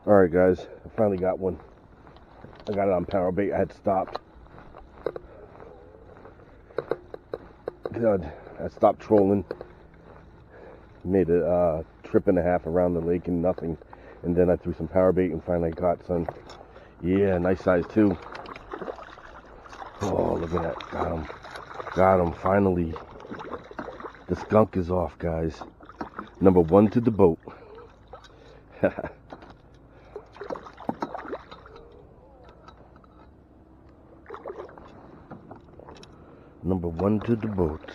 Alright guys, I finally got one. I got it on power bait. I had stopped. God, I stopped trolling. Made a trip and a half around the lake and nothing. And then I threw some power bait and finally got some. Yeah, nice size too. Oh, look at that. Got him. Got him, finally. The skunk is off, guys. Number one to the boat. Number one to the boat.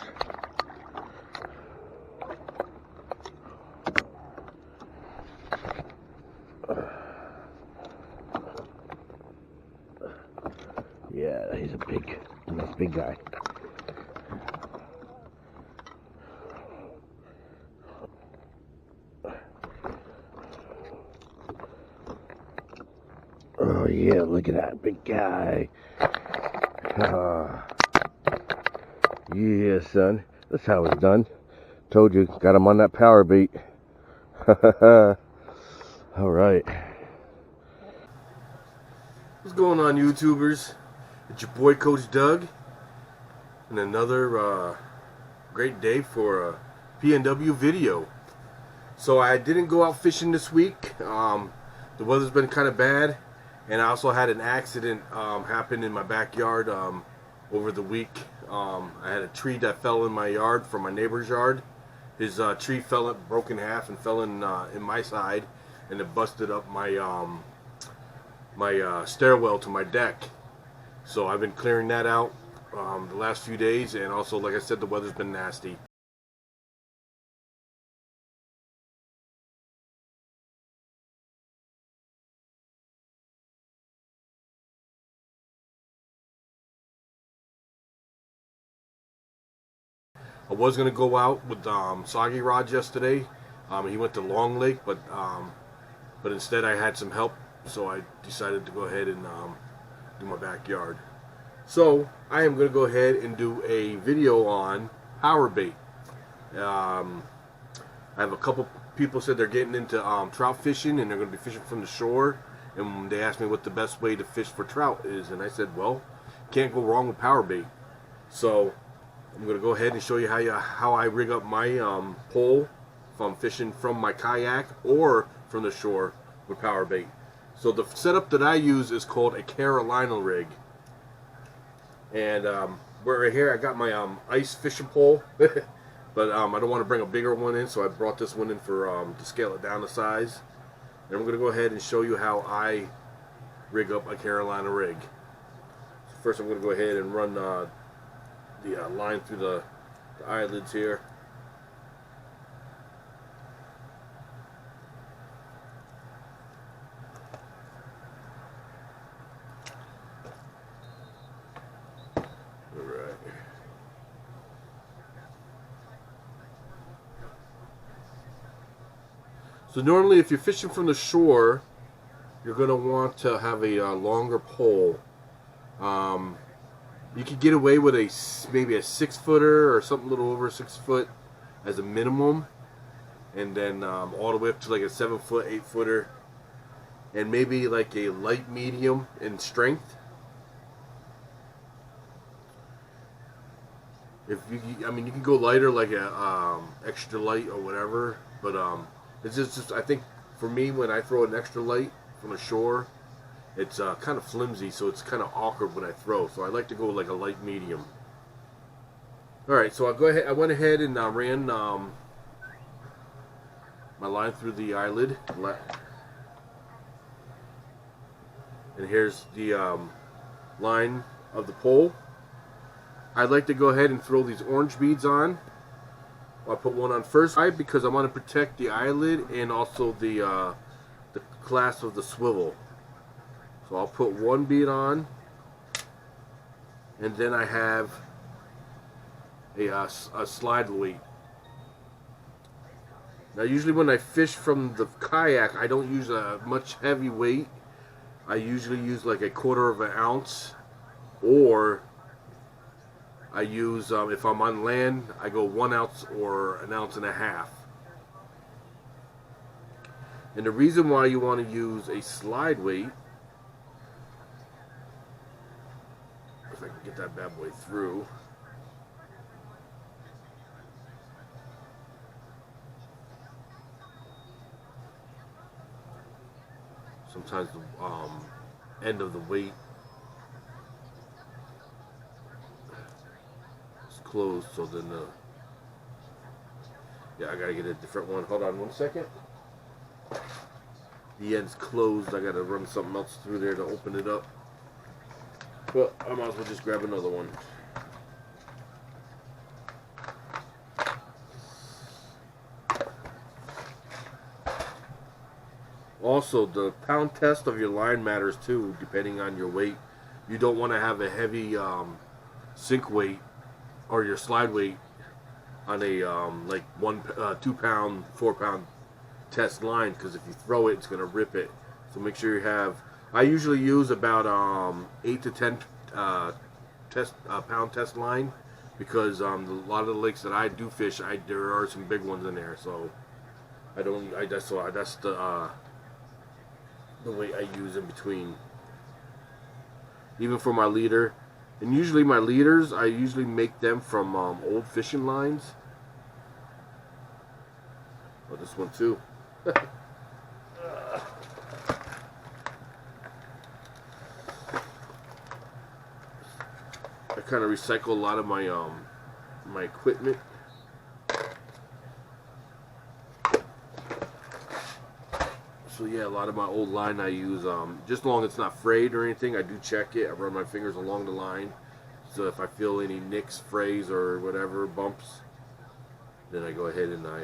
Yeah, he's a nice big guy. Oh yeah, look at that big guy. Yeah, son. That's how it's done. Told you, got him on that power bait. Alright. What's going on, YouTubers? It's your boy, Coach Doug. And another great day for a PNW video. So I didn't go out fishing this week. The weather's been kind of bad. And I also had an accident happen in my backyard over the week. I had a tree that fell in my yard from my neighbor's yard. His tree broke in half and fell in my side, and it busted up my my stairwell to my deck. So I've been clearing that out the last few days, and also, like I said, the weather's been nasty. I was gonna go out with Soggy Rod yesterday. He went to Long Lake, but instead I had some help, so I decided to go ahead and do my backyard. So I am gonna go ahead and do a video on power bait. I have a couple people said they're getting into trout fishing, and they're gonna be fishing from the shore. And they asked me what the best way to fish for trout is, and I said, well, can't go wrong with power bait. So I'm going to go ahead and show you how I rig up my pole if I'm fishing from my kayak or from the shore with power bait. So the setup that I use is called a Carolina rig. And right here I got my ice fishing pole. But I don't want to bring a bigger one in, so I brought this one in for to scale it down the size. And I'm going to go ahead and show you how I rig up a Carolina rig. So first I'm going to go ahead and run the line through the eyelids here. Alright. So normally if you're fishing from the shore, you're going to want to have a longer pole. You could get away with maybe a 6-footer or something a little over 6 foot as a minimum, and then all the way up to like a 7-foot, 8-footer, and maybe like a light medium in strength. If I mean, you can go lighter, like a extra light or whatever, but it's just I think for me, when I throw an extra light from the shore, it's kind of flimsy, so it's kind of awkward when I throw. So I like to go like a light medium. Alright, so I went ahead and ran my line through the eyelid. And here's the line of the pole. I'd like to go ahead and throw these orange beads on. I'll put one on first because I want to protect the eyelid and also the clasp of the swivel. So I'll put one bead on, and then I have a slide weight. Now usually when I fish from the kayak, I don't use a much heavy weight. I usually use like a 1/4 of an ounce, or I use, if I'm on land, I go 1 ounce or 1.5 ounces. And the reason why you want to use a slide weight, if I can get that bad boy through. Sometimes the end of the weight is closed, so then yeah, I gotta get a different one. Hold on one second. The end's closed. I gotta run something else through there to open it up. Well, I might as well just grab another one. Also, the pound test of your line matters too, depending on your weight. You don't want to have a heavy sink weight or your slide weight on a like 2 pound, 4 pound test line, because if you throw it, it's going to rip it. So make sure you have. I usually use about 8 to 10 pound test line, because a lot of the lakes that I do fish, there are some big ones in there. So that's the weight I use in between. Even for my leader, and usually my leaders, I usually make them from old fishing lines. Oh, this one too. I kind of recycle a lot of my my equipment. So yeah, a lot of my old line I use, just as long as it's not frayed or anything, I do check it. I run my fingers along the line. So if I feel any nicks, frays, or whatever, bumps, then I go ahead and why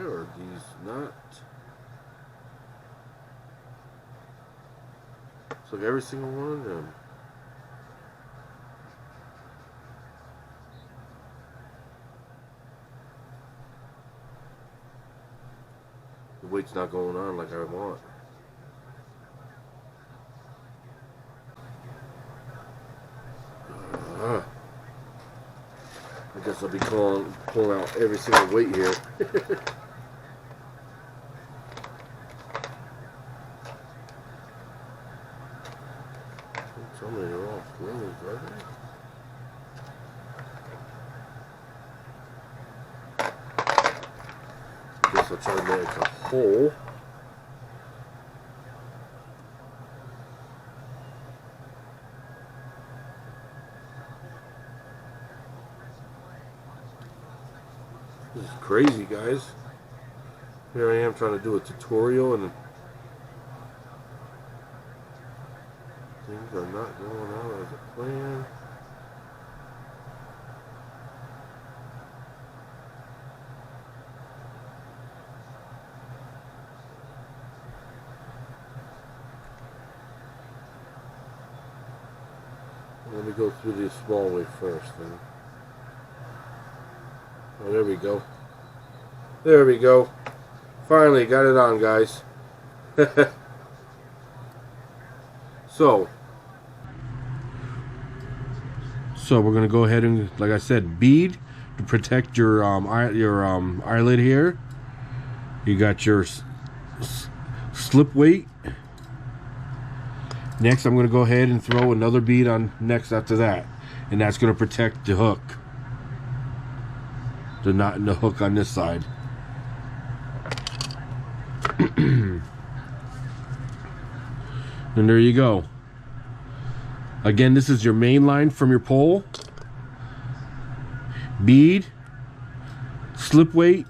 are these not? It's like every single one of them. The weight's not going on like I want. I guess I'll be pulling out every single weight here. Some of them are all closed, are they? Guess I'll try to make a hole. This is crazy, guys. Here I am trying to do a tutorial and things are not going out as a plan. Let me go through the small way first then. Oh, there we go. There we go. Finally got it on, guys. So we're gonna go ahead and, like I said, bead to protect your eyelid here. You got your slip weight. Next, I'm gonna go ahead and throw another bead on next after that, and that's gonna protect the hook, the knot in the hook on this side. And there you go. Again, this is your main line from your pole. Bead, slip weight,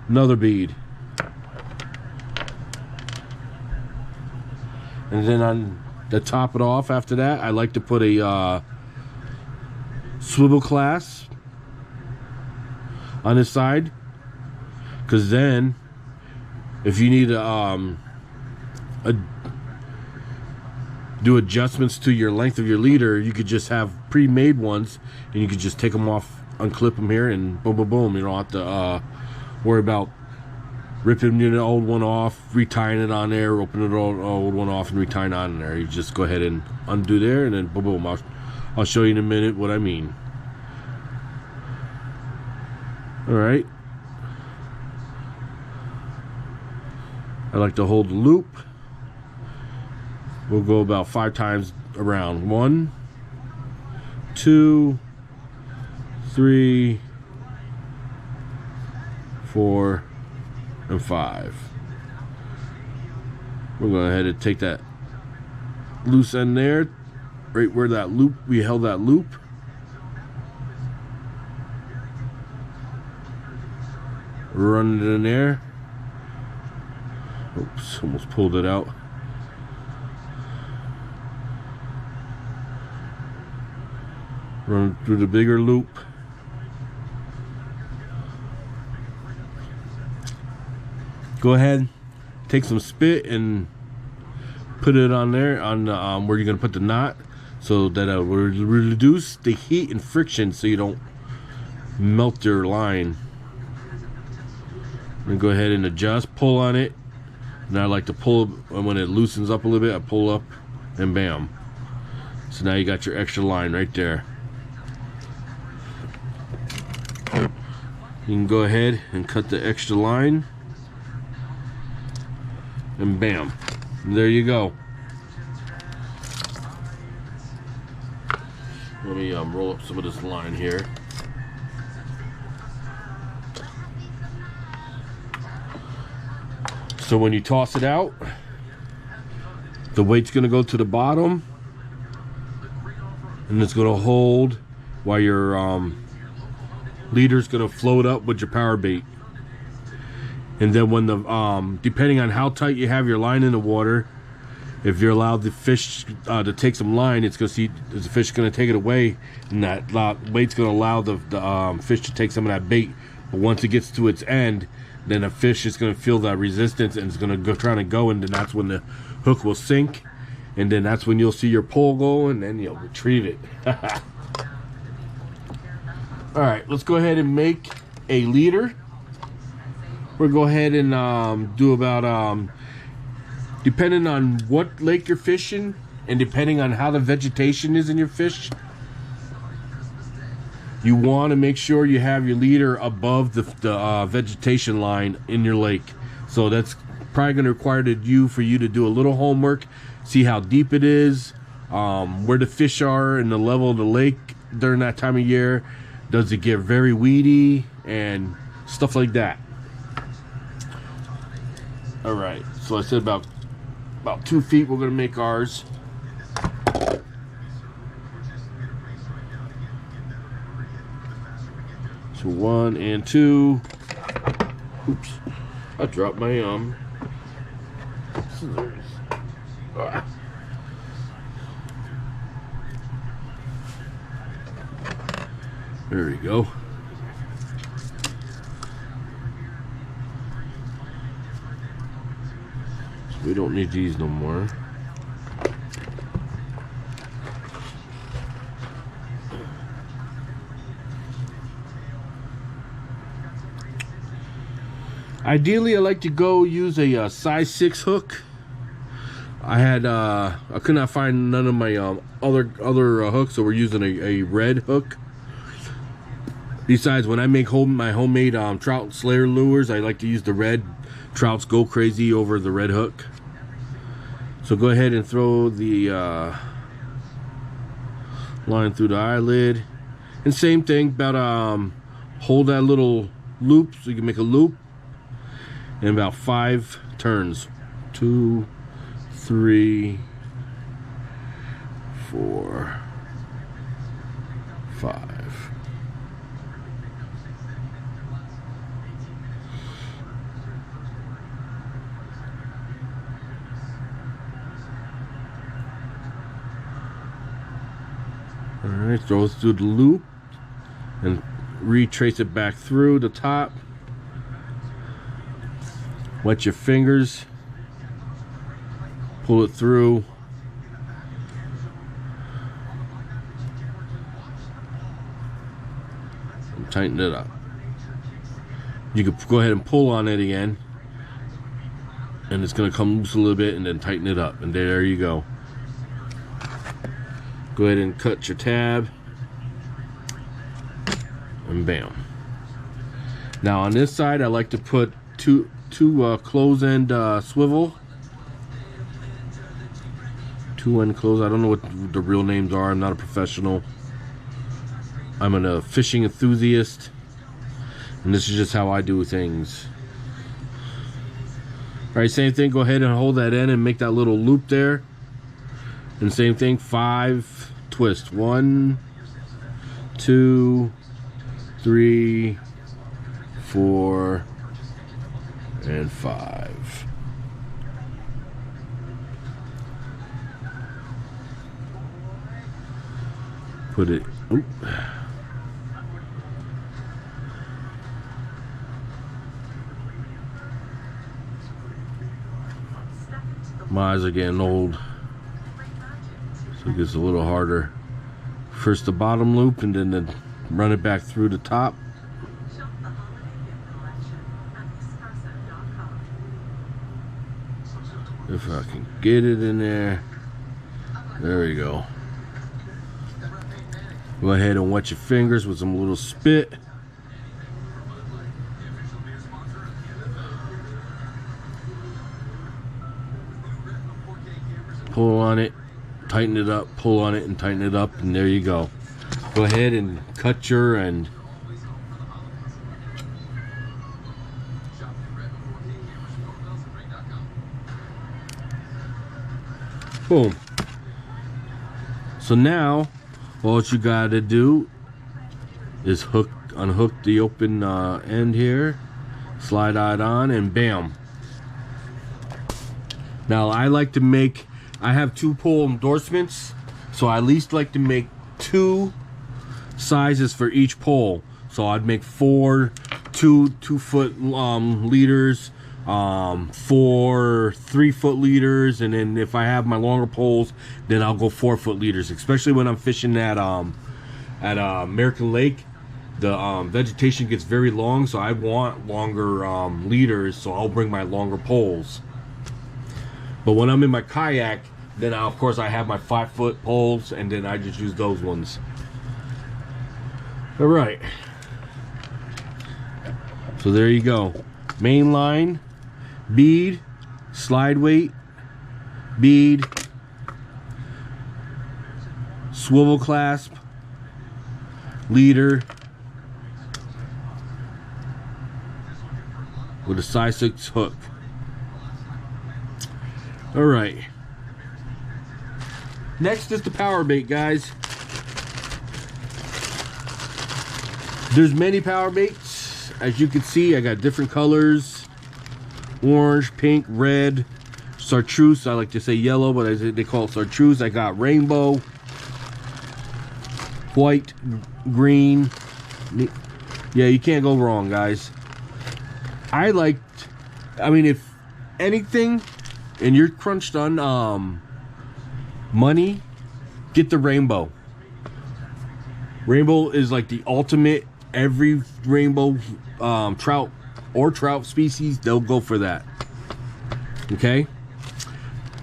another bead. And then on to top it off after that, I like to put a swivel clasp on this side, because then if you need to do adjustments to your length of your leader, you could just have pre-made ones, and you could just take them off, unclip them here, and boom, boom, boom. You don't have to worry about ripping the old one off, retying it on there, opening the old one off, and retying on there. You just go ahead and undo there, and then boom, boom. I'll show you in a minute what I mean. Alright. I like to hold the loop. We'll go about 5 times around. 1, 2, 3, 4, and 5. We're going ahead and take that loose end there, right where that loop, we held that loop. Run it in there. Oops, almost pulled it out. Run through the bigger loop. Go ahead, take some spit and put it on there on the, where you're gonna put the knot, so that it will reduce the heat and friction, so you don't melt your line. And go ahead and adjust, pull on it. And I like to pull, and when it loosens up a little bit, I pull up, and bam. So now you got your extra line right there. You can go ahead and cut the extra line, and bam, and there you go. Let me roll up some of this line here. So when you toss it out, the weight's gonna go to the bottom, and it's gonna hold while your leader's gonna float up with your power bait. And then when the depending on how tight you have your line in the water, if you're allowed the fish to take some line, it's gonna see the fish is gonna take it away, and that weight's gonna allow the fish to take some of that bait. But once it gets to its end, then a fish is going to feel that resistance, and it's going to go trying to go, and then that's when the hook will sink, and then that's when you'll see your pole go, and then you'll retrieve it. All right, let's go ahead and make a leader. We'll go ahead and do about depending on what lake you're fishing, and depending on how the vegetation is in your fish, you want to make sure you have your leader above the vegetation line in your lake. So that's probably going to require for you to do a little homework, see how deep it is, where the fish are, and the level of the lake during that time of year. Does it get very weedy and stuff like that? All right, so I said about 2 feet. We're going to make ours. So 1 and 2. Oops, I dropped my scissors. Ah. There we go. So we don't need these no more. Ideally, I like to go use a size 6 hook. I could not find none of my other hooks, so we're using a red hook. Besides, when I make my homemade trout slayer lures, I like to use the red. Trouts go crazy over the red hook. So go ahead and throw the line through the eyelid, and same thing, about hold that little loop so you can make a loop. And about 5 turns. 2, 3, 4, 5. All right, throw it through the loop and retrace it back through the top. Wet your fingers, pull it through, and tighten it up. You can go ahead and pull on it again, and it's going to come loose a little bit, and then tighten it up, and there you go. Go ahead and cut your tab, and bam. Now on this side, I like to put two close end swivel. Two end close. I don't know what the real names are. I'm not a professional. I'm a fishing enthusiast, and this is just how I do things. All right, same thing. Go ahead and hold that end and make that little loop there. And same thing, 5 twist. 1, 2, 3, 4, and 5. Put it. Oop. My eyes are getting old, so it gets a little harder. First the bottom loop, and then run it back through the top. If I can get it in there. There we go. Go ahead and wet your fingers with some little spit. Pull on it, tighten it up, pull on it and tighten it up, and there you go. Go ahead and cut your end. Boom. So now, all you gotta do is unhook the open end here, slide that on, and bam. Now I like to make, I have 2 pole endorsements, so I at least like to make 2 sizes for each pole. So I'd make 4 2-foot leaders, 4 3-foot leaders, and then if I have my longer poles, then I'll go 4-foot leaders. Especially when I'm fishing at American Lake, the vegetation gets very long, so I want longer leaders, so I'll bring my longer poles. But when I'm in my kayak, then of course I have my 5-foot poles, and then I just use those ones. All right. So there you go. Main line, bead, slide weight, bead, swivel clasp, leader, with a size 6 hook. All right. Next is the power bait, guys. There's many power baits. As you can see, I got different colors. Orange, pink, red, chartreuse. I like to say yellow, but they call it chartreuse. I got rainbow, white, green. Yeah, you can't go wrong, guys. I mean, if anything, and you're crunched on money, get the rainbow. Rainbow is like the ultimate. Every rainbow trout or trout species, they'll go for that. Okay.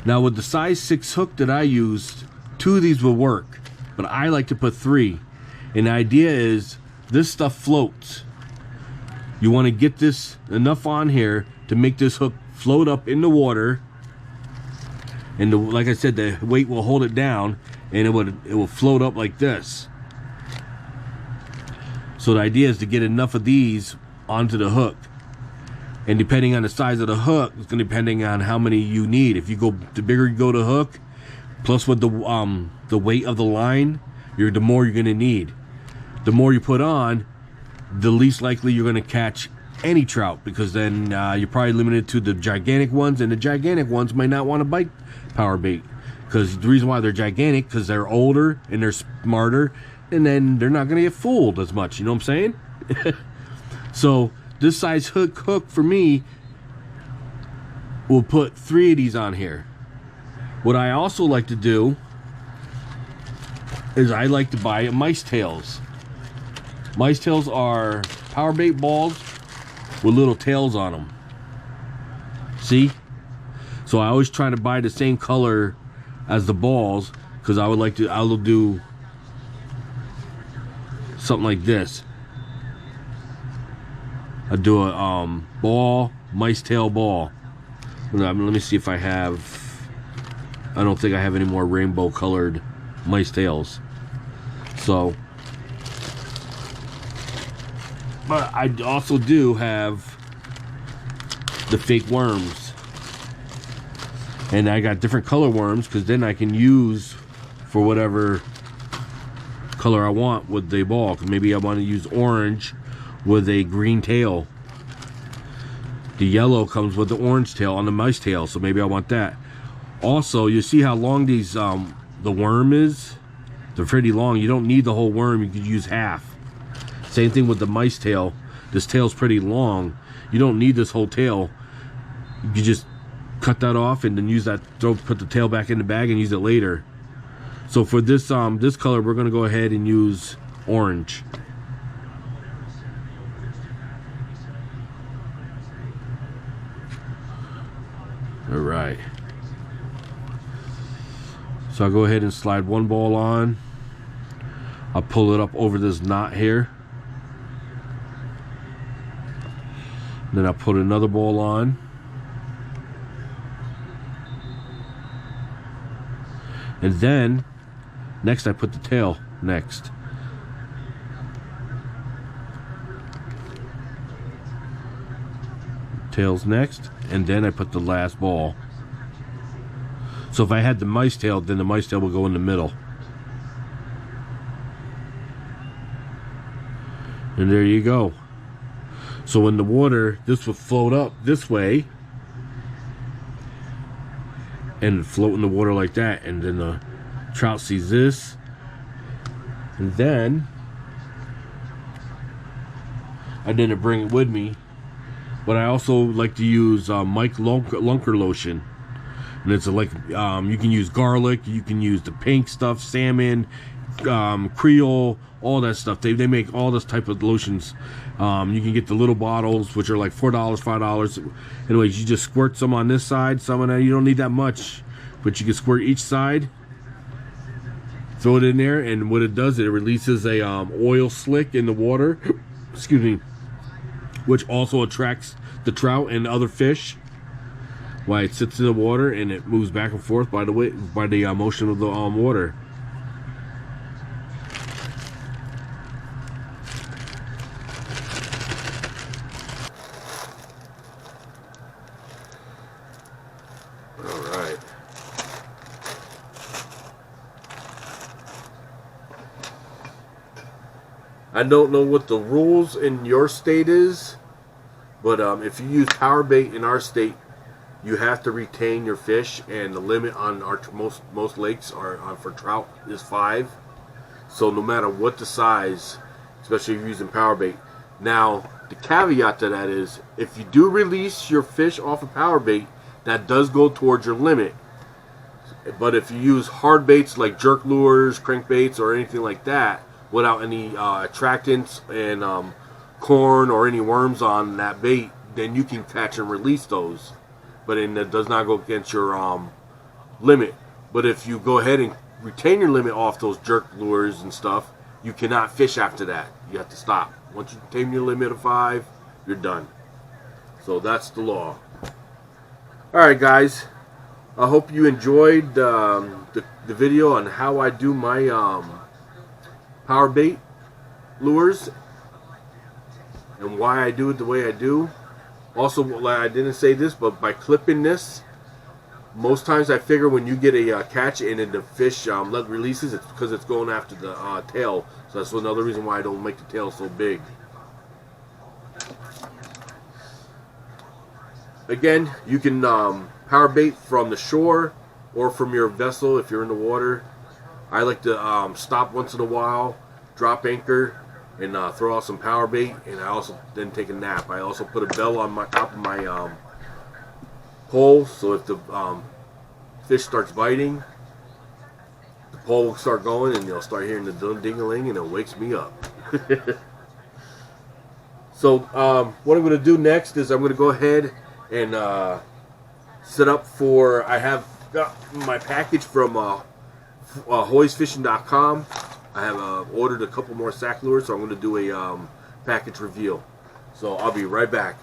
Now with the size 6 hook that I used, 2 of these will work, but I like to put 3. And the idea is this stuff floats. You want to get this enough on here to make this hook float up in the water, and like I said, the weight will hold it down, and it will float up like this. So the idea is to get enough of these onto the hook, and depending on the size of the hook, it's going to depending on how many you need. If you go, the bigger you go to hook, plus with the weight of the line, the more you're going to need. The more you put on, the least likely you're going to catch any trout, because then you're probably limited to the gigantic ones, and the gigantic ones might not want to bite power bait, because the reason why they're gigantic, because they're older and they're smarter, and then they're not going to get fooled as much. You know what I'm saying? So this size hook for me will put 3 of these on here. What I also like to do is I like to buy mice tails. Mice tails are power bait balls with little tails on them. See? So I always try to buy the same color as the balls, because I'll do something like this. I do a ball, mice tail ball. Let me see if I have. I don't think I have any more rainbow colored mice tails. So, but I also do have the fake worms, and I got different color worms because then I can use for whatever color I want with the ball. Cause maybe I want to use orange with a green tail. The yellow comes with the orange tail on the mice tail, so maybe I want that. Also, you see how long these the worm is? They're pretty long. You don't need the whole worm. You could use half. Same thing with the mice tail. This tail's pretty long. You don't need this whole tail. You just cut that off and then use that. Put the tail back in the bag and use it later. So for this this color, we're gonna go ahead and use orange. All right. So I'll go ahead and slide one ball on. I'll pull it up over this knot here. Then I'll put another ball on. And then, next I put the tail next. Tail's next, and then I put the last ball. So if I had the mice tail, then the mice tail will go in the middle. And there you go. So in the water, this will float up this way and float in the water like that. And then the trout sees this. And then I didn't bring it with me, but I also like to use Lunker Lotion. And it's like you can use garlic, you can use the pink stuff, salmon, Creole, all that stuff. They make all this type of lotions. You can get the little bottles, which are like $4, $5. Anyways, you just squirt some on this side, some on that. You don't need that much, but you can squirt each side. Throw it in there, and what it does, it releases a oil slick in the water. Excuse me, which also attracts the trout and other fish. Why it sits in the water and it moves back and forth by the motion of the water. All right. I don't know what the rules in your state is, but if you use power bait in our state, you have to retain your fish, and the limit on our most lakes are for trout is 5. So no matter what the size, especially if you're using power bait. Now the caveat to that is, if you do release your fish off of power bait, that does go towards your limit. But if you use hard baits like jerk lures, crankbaits, or anything like that, without any attractants and corn or any worms on that bait, then you can catch and release those. But that does not go against your limit. But if you go ahead and retain your limit off those jerk lures and stuff, you cannot fish after that. You have to stop. Once you retain your limit of 5, you're done. So that's the law. Alright guys, I hope you enjoyed the video on how I do my power bait lures and why I do it the way I do. Also, like I didn't say this, but by clipping this, most times I figure when you get a catch and then the fish releases, it's because it's going after the tail. So that's another reason why I don't make the tail so big. Again, you can power bait from the shore or from your vessel if you're in the water. I like to stop once in a while, drop anchor, and throw out some power bait, and I also then take a nap. I also put a bell on my top of my pole, so if the fish starts biting, the pole will start going, and you'll start hearing the ding-a-ling, and it wakes me up. So what I'm going to do next is I'm going to go ahead and set up for. I have got my package from hoysfishing.com. I have ordered a couple more Sak Lures, so I'm going to do a package reveal. So I'll be right back.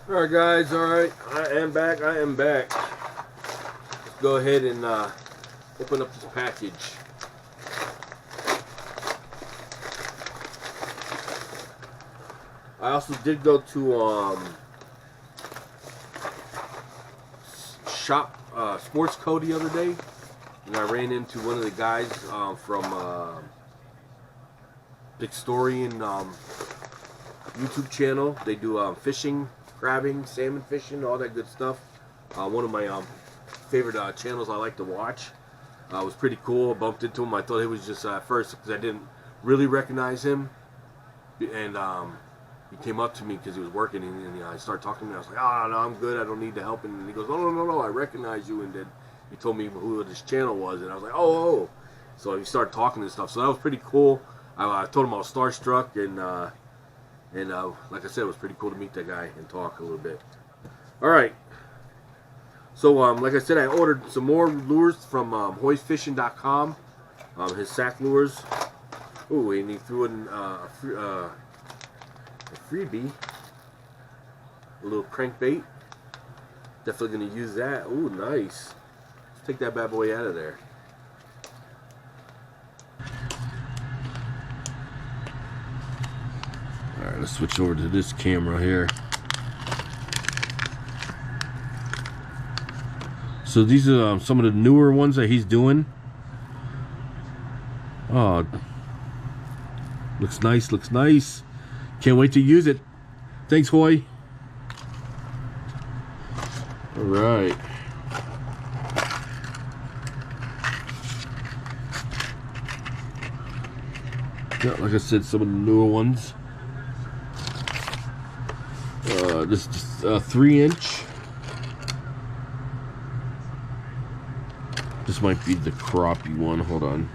Alright guys, alright, I am back. Let's go ahead and open up this package. I also did go to shop Sports Co the other day, and I ran into one of the guys from Victorian YouTube channel. They do fishing, crabbing, salmon fishing, all that good stuff. One of my favorite channels I like to watch. It was pretty cool. I bumped into him. I thought he was just at first because I didn't really recognize him, and he came up to me because he was working, and I started talking to him. I was like, "Oh no, I'm good. I don't need the help." And he goes, "No, I recognize you." And then he told me who this channel was, and I was like, "Oh." So he started talking and stuff. So that was pretty cool. I told him I was starstruck, and like I said, it was pretty cool to meet that guy and talk a little bit. All right. So like I said, I ordered some more lures from hoysfishing.com. His Sak Lures. Ooh, and he threw in a freebie, a little crankbait. Definitely gonna use that. Ooh, nice. Let's take that bad boy out of there. All right, let's switch over to this camera here. So these are some of the newer ones that he's doing. Oh, looks nice, looks nice. Can't wait to use it. Thanks, Hoy. All right. Yeah, like I said, some of the newer ones. This is just a 3-inch. This might be the crappie one. Hold on.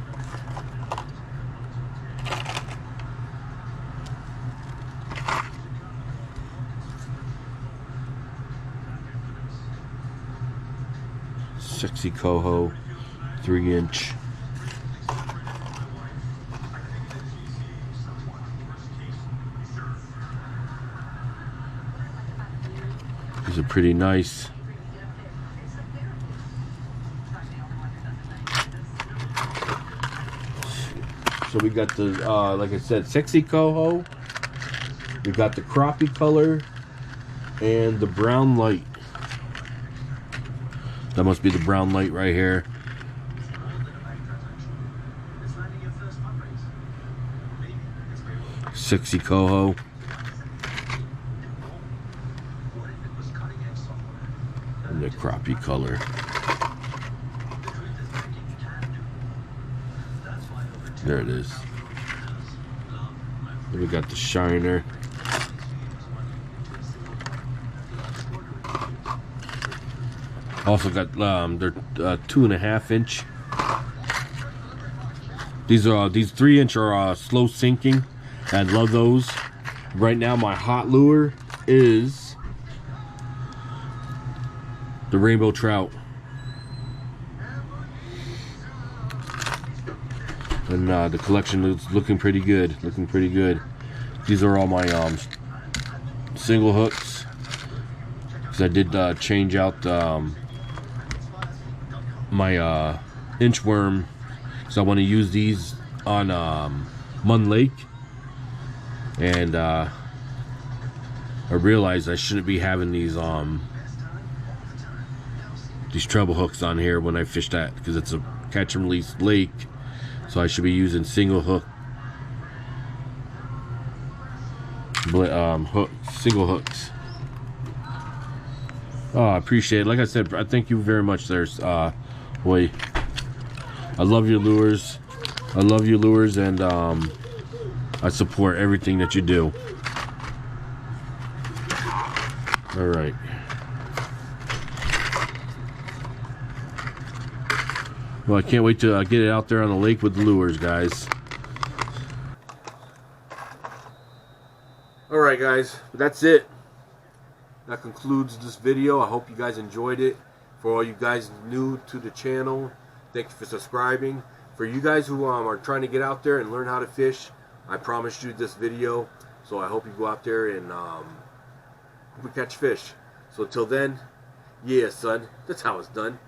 Sexy coho, 3-inch. These are pretty nice. So we got the, like I said, sexy coho. We got the crappie color and the brown light. That must be the brown light right here. Sexy coho. And the crappie color. There it is. Then we got the shiner. Also got they're 2.5-inch. These 3-inch are slow sinking. I love those. Right now my hot lure is the rainbow trout. And the collection is looking pretty good. These are all my single hooks. Because I did change out my inchworm, so I want to use these on Mun Lake, and I realized I shouldn't be having these treble hooks on here when I fish that, because it's a catch and release lake, so I should be using single hook single hooks. Oh, I appreciate it. Like I said, I thank you very much there, Hoy. I love your lures. And I support everything that you do. All right. Well, I can't wait to get it out there on the lake with the lures, guys. All right, guys, that's it. that concludes this video. I hope you guys enjoyed it. For all you guys new to the channel, thank you for subscribing. For you guys who are trying to get out there and learn how to fish, I promised you this video, so I hope you go out there and we catch fish. So till then, yeah, son, that's how it's done.